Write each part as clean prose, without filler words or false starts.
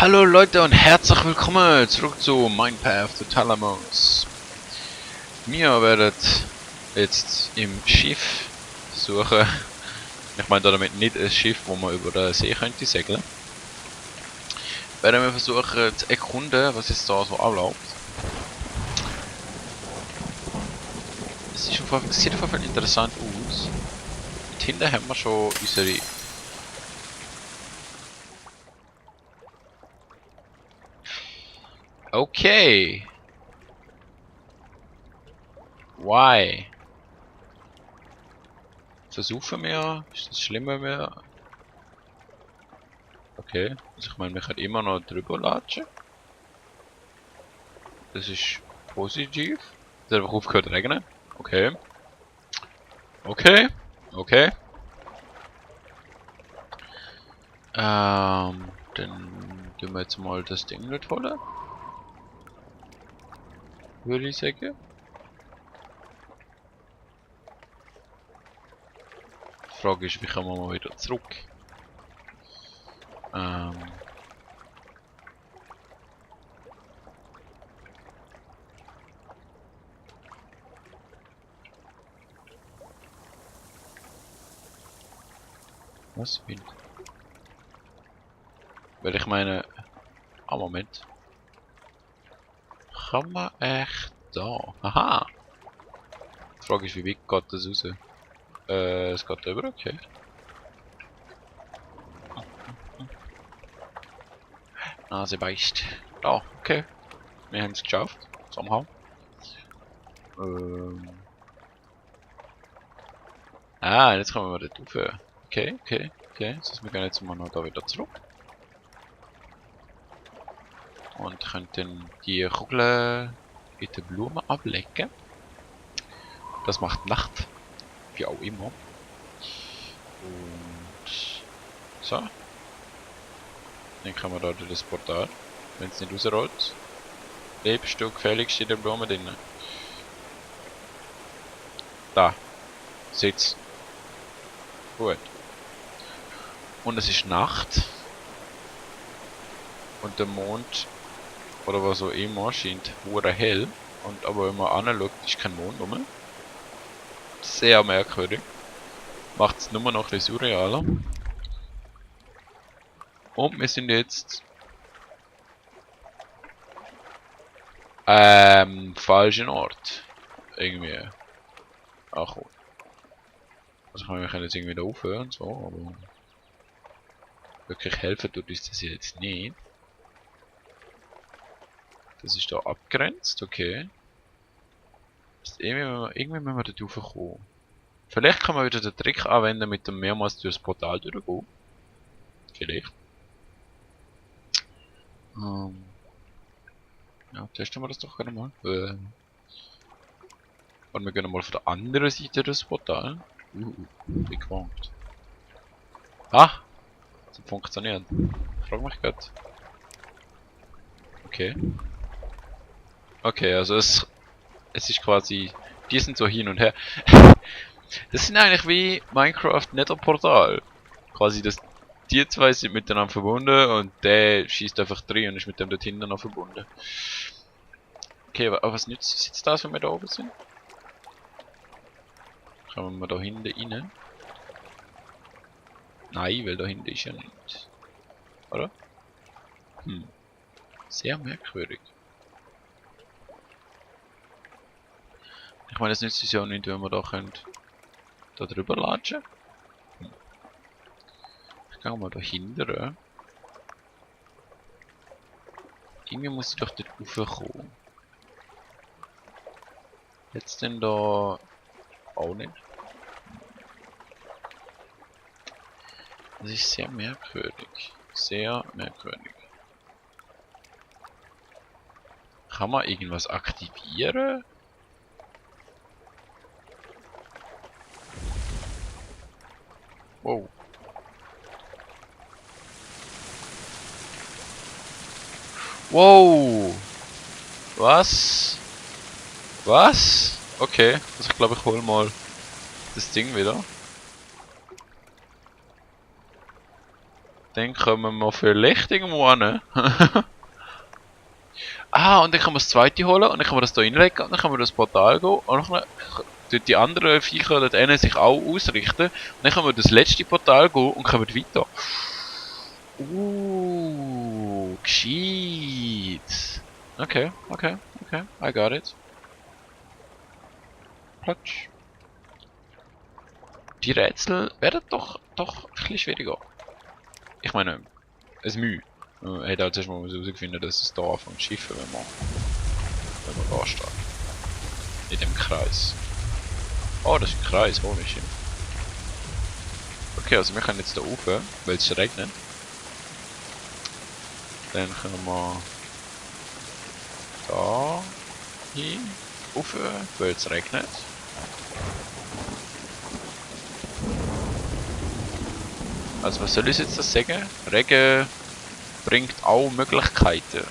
Hallo Leute und herzlich willkommen zurück zu Minecraft to Talamus. Wir werden jetzt im Schiff suchen. Ich meine damit nicht ein Schiff, wo man über den See könnte segeln. Werden wir versuchen zu erkunden, was jetzt da so abläuft. Es sieht auf jeden Fall interessant aus. Und hinten haben wir schon unsere... Okay. Why? Versuchen wir? Ist das schlimm, wenn wir... Okay, also ich meine, wir können immer noch drüber latschen. Das ist positiv. Es hat einfach aufgehört zu regnen. Okay. Okay. Okay. Dann tun wir jetzt mal das Ding nicht holen. Würde ich sagen. Die Frage ist, wie kommen wir mal wieder zurück? Was? Wind? Weil ich meine... Ah, Moment. Kann man echt da? Aha! Die Frage ist, wie weit geht das raus? Es geht über, okay. Nase beißt. Da, okay. Wir haben es geschafft. Somehow. Ah, jetzt kommen wir dort rauf. Okay, okay, okay. Das heißt, wir gehen jetzt mal noch da wieder zurück. Und können dann die Kugeln in den Blumen ablecken. Das macht Nacht. Wie auch immer. Und so. Dann können wir da durch das Portal. Wenn es nicht rausrollt. Lebst du gefälligst in der Blume drin. Da. Sitz. Gut. Und es ist Nacht. Und der Mond, oder was auch immer, scheint hure hell. Und aber wenn man anschaut, ist kein Mond rum. Sehr merkwürdig. Macht es nur noch ein bisschen surrealer. Und wir sind jetzt... falschen Ort. Irgendwie. Ach, also ich meine, wir können jetzt irgendwie da aufhören und so, aber... Wirklich helfen tut uns das jetzt nicht. Das ist da abgrenzt, okay. Irgendwie müssen wir da raufkommen. Vielleicht kann man wieder den Trick anwenden mit dem mehrmals durchs Portal durchgehen. Vielleicht. Ja, testen wir das doch gerne mal. Und wir gehen mal von der anderen Seite des Portal. Wie gewankt. Ah! Das hat funktioniert. Ich frage mich grad. Okay. Okay, also es ist quasi... Die sind so hin und her. Das sind eigentlich wie Minecraft Nether Portal. Quasi das... Die zwei sind miteinander verbunden und der schießt einfach drin und ist mit dem dort hinten noch verbunden. Okay, aber was nützt es jetzt das, wenn wir da oben sind? Kommen wir da hinten rein? Nein, weil da hinten ist ja nicht. Oder? Sehr merkwürdig. Ich meine, es nützt es ja auch nicht, wenn wir da könnt da drüber latschen. Ich gehe mal da hinten. Irgendwie muss ich doch dort raufkommen. Jetzt denn da auch nicht. Das ist sehr merkwürdig. Sehr merkwürdig. Kann man irgendwas aktivieren? Wow. Wow. Was? Was? Okay, also ich glaube, ich hole mal das Ding wieder. Dann kommen wir vielleicht irgendwo hin. Ah, und dann können wir das zweite holen und dann können wir das hier reinlegen und dann können wir das Portal gehen und dann tut die anderen Viecher dort hinten sich auch ausrichten und dann können wir das letzte Portal gehen und kommen weiter. Gescheit. Okay, I got it. Platsch. Die Rätsel werden doch ein bisschen schwieriger. Ich meine, es Mühe. Man hat halt erstmal herausgefunden, dass es da anfängt zu schiffen, wenn man da steht. In dem Kreis. Oh, das ist ein Kreis, holy shit. Okay, also wir können jetzt da rauf, weil es regnet. Dann können wir da hin, rauf, weil es regnet. Also was soll ich jetzt das sagen? Regen bringt auch Möglichkeiten.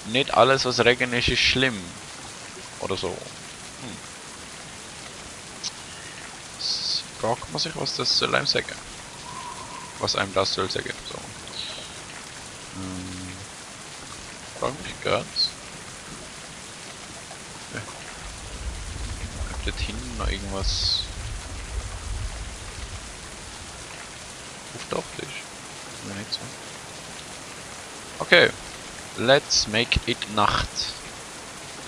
Nicht alles was Regen ist schlimm. Oder so. Jetzt fragt man sich, was das soll einem sagen. Was einem das soll sagen. So. Frag mich ganz. Ob dort hinten noch irgendwas auftaucht ist. Mir nicht so. Okay. Let's make it Nacht.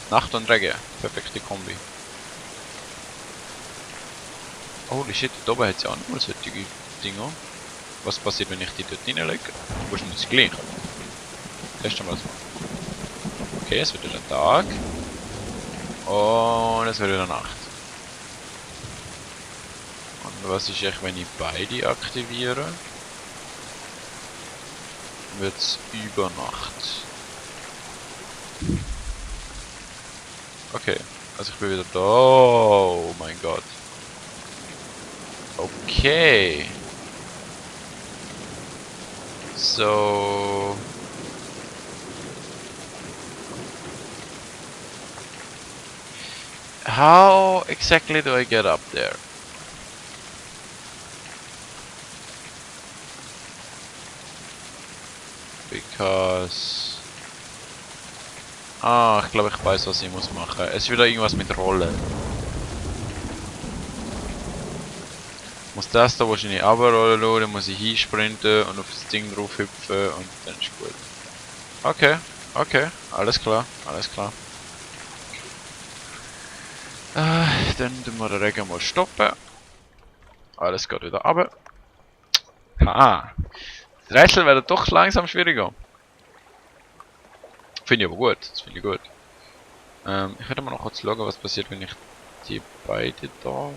Nacht und Regen. Perfekte Kombi. Holy shit, da oben hat es ja auch noch mal solche Dinger. Was passiert, wenn ich die dort reinlege? Wo ist denn das gleich? Testen wir das mal. Okay, es wird wieder Tag. Und es wird wieder Nacht. Und was ist echt, wenn ich beide aktiviere? Wird es über Nacht. Okay, also ich bin wieder da. Oh mein Gott. Okay. So. How exactly do I get up there? Because... Ah, ich glaube, ich weiß, was ich muss machen. Es ist wieder irgendwas mit Rollen. Ich muss das da wahrscheinlich runterrollen lassen, dann muss ich hinsprinten und auf das Ding drauf hüpfen und dann ist gut. Okay, okay, alles klar, alles klar. Dann tun wir den Regen mal stoppen. Alles geht wieder runter. Haha. Das Rätsel wird doch langsam schwieriger. Finde ich aber gut, das finde ich gut. Ich werde mal noch kurz schauen, was passiert, wenn ich die beiden da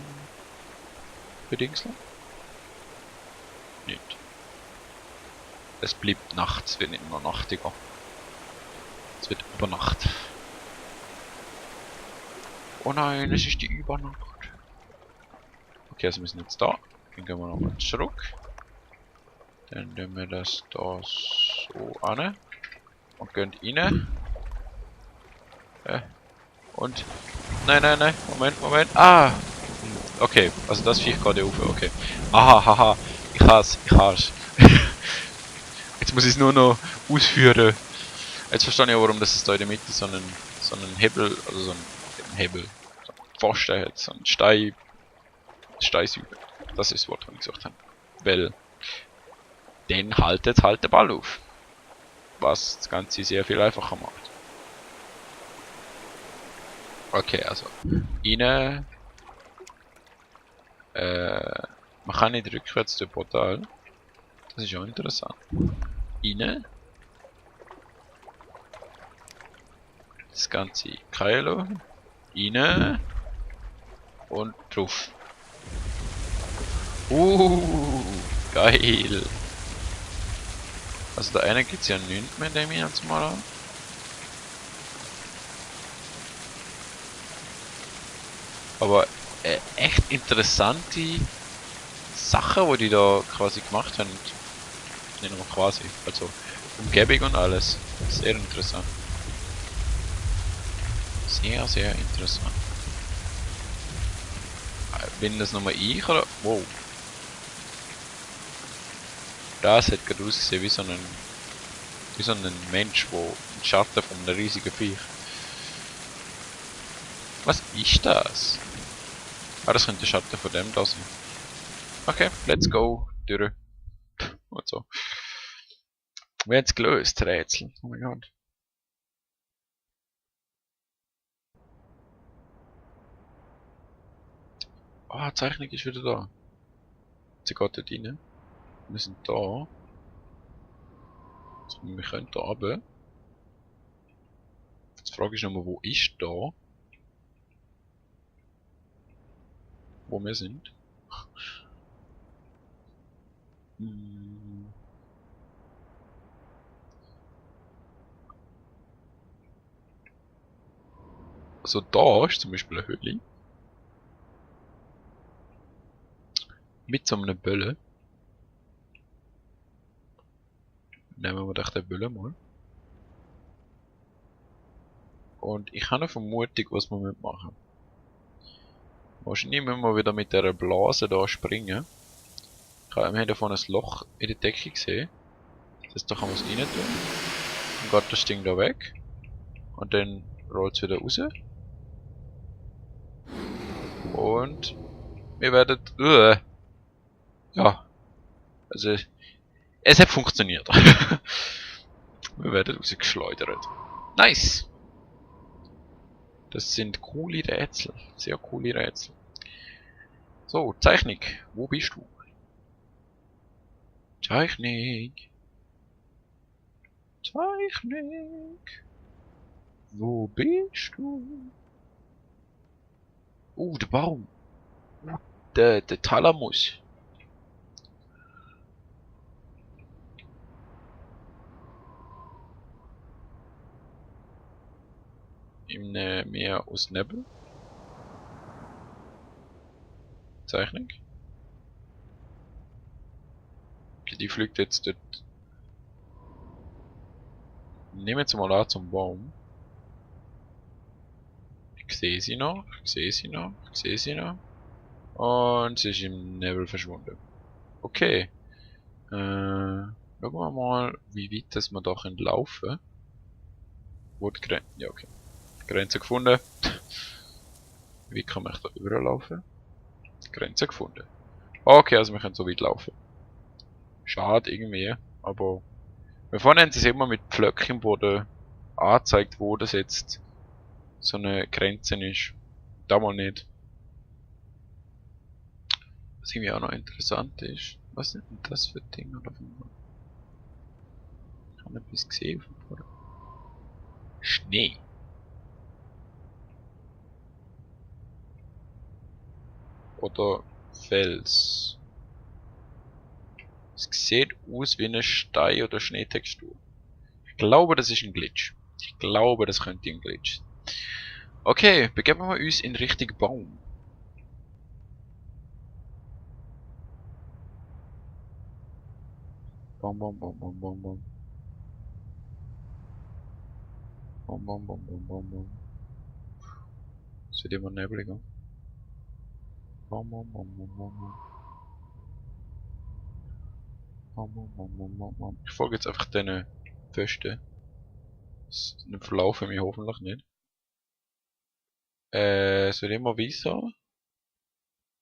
bedingseln. Nicht. Es bleibt nachts, es wird nicht immer nachtiger. Es wird Übernacht. Oh nein, es ist die Übernacht. Okay, also wir sind jetzt da. Dann gehen wir nochmal zurück. Dann nehmen wir das da so an. Und gehen rein. Und... Nein, Moment. Ah! Okay, also das Viech geht auf, okay. Aha, haha, ich has. Jetzt muss ich es nur noch ausführen. Jetzt verstehe ich auch, warum das es da in der Mitte so einen Hebel, also so ein Hebel, so einen Pfosten hat, so ein Steinsäule. Das ist das Wort, das ich gesagt habe. Weil, den haltet halt der Ball auf. Was das Ganze sehr viel einfacher macht. Okay, also, rein. Man kann nicht rückwärts durch Portal. Das ist auch interessant. Rein. Das Ganze keilen. Rein. Und drauf. Geil. Also da eine gibt es ja nichts mehr, nehme ich jetzt mal an. Aber echt interessante Sachen, die da quasi gemacht haben. Nicht nur quasi, also Umgebung und alles. Sehr interessant. Sehr, sehr interessant. Bin das nochmal ich oder? Wow. Das hat gerade ausgesehen wie so ein Mensch, wo ein Schatten von einem riesigen Viech. Was ist das? Ah, das könnte der Schatten von dem da sein. Okay, let's go. Durch. Und so. Wir haben es gelöst, Rätsel. Oh mein Gott. Ah, die Zeichnung ist wieder da. Sie geht dort rein. Wir sind da. Also, wir können da runter. Die Frage ist nochmal, wo ist da? Wo wir sind. Also da ist zum Beispiel eine Höhle. Mit so einem Böllen. Nehmen wir doch den Böllen mal. Und ich habe eine Vermutung, was wir machen müssen. Wahrscheinlich müssen wir wieder mit dieser Blase da springen. Wir haben davon ein Loch in der Decke gesehen. Das da kann man es rein tun. Dann geht das Ding da weg. Und dann rollt es wieder raus. Und wir werden... ja. Also... Es hat funktioniert. Wir werden rausgeschleudert. Nice! Das sind coole Rätsel. Sehr coole Rätsel. So, Zeichnung. Wo bist du? Zeichnung. Zeichnung. Wo bist du? Der Baum. Der Thalamus. Im Meer aus Nebel. Zeichnung. Okay, die fliegt jetzt dort. Nehmen wir sie mal an zum Baum. Ich sehe sie noch, ich sehe sie noch, ich sehe sie noch. Und sie ist im Nebel verschwunden. Okay. Schauen wir mal, wie weit das wir da laufen können. Wo die Grenze... Ja, okay. Grenze gefunden. Wie kann man da überlaufen? Grenze gefunden. Okay, also wir können so weit laufen. Schade irgendwie, aber... Vorhin haben sie es immer mit Pflöcken im Boden angezeigt, wo das jetzt so eine Grenze ist. Da mal nicht. Was irgendwie auch noch interessant ist. Was sind denn das für Dinge? Ich habe etwas gesehen auf dem Boden. Schnee. Oder Fels. Es sieht aus wie eine Stein- oder Schneetextur. Ich glaube, das ist ein Glitch. Ich glaube, das könnte ein Glitch sein. Okay, begeben wir uns in Richtung Baum. Baum, Baum, Baum, Baum, Baum, Baum. Baum, Baum, Baum, Baum, Baum, Baum. Es wird immer nebliger. Baum, Baum, Baum, Baum, Baum, Baum. Baum, Baum, Baum, Baum, Baum, Baum. Ich folge jetzt einfach diesen Pfosten. Das verlaufen mich hoffentlich nicht. Es wird immer weißer.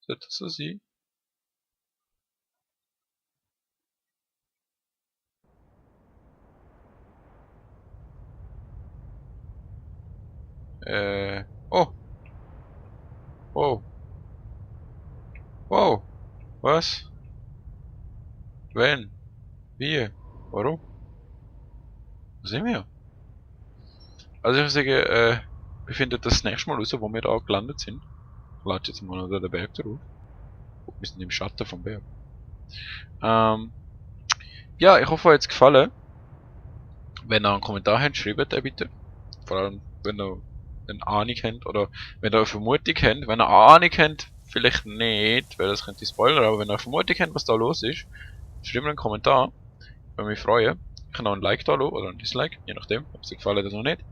Sollte das so sein? Oh! Wow! Wow! Was? Wenn? Wie? Warum? Wo sind wir? Also ich würde sagen, wir finden das nächste Mal raus, wo wir da gelandet sind. Ich lade jetzt mal noch den Berg drauf. Wir sind im Schatten vom Berg. Ja, ich hoffe, euch hat es gefallen. Wenn ihr einen Kommentar habt, schreibt den bitte. Vor allem, wenn ihr eine Ahnung habt oder wenn ihr eine Vermutung habt. Wenn ihr eine Ahnung habt, vielleicht nicht, weil das könnte spoilern, aber wenn ihr eine Vermutung habt, was da los ist, schreibt mir einen Kommentar. Ich würde mich freuen. Ich kann auch ein Like da lassen oder ein Dislike, je nachdem, ob es euch gefallen hat oder nicht.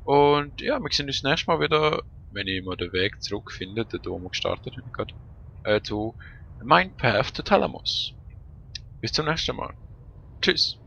Und ja, wir sehen uns das nächste Mal wieder, wenn ich mal den Weg zurückfinde, da wo wir gestartet haben gerade, zu Mind Path to Thalamus. Bis zum nächsten Mal. Tschüss.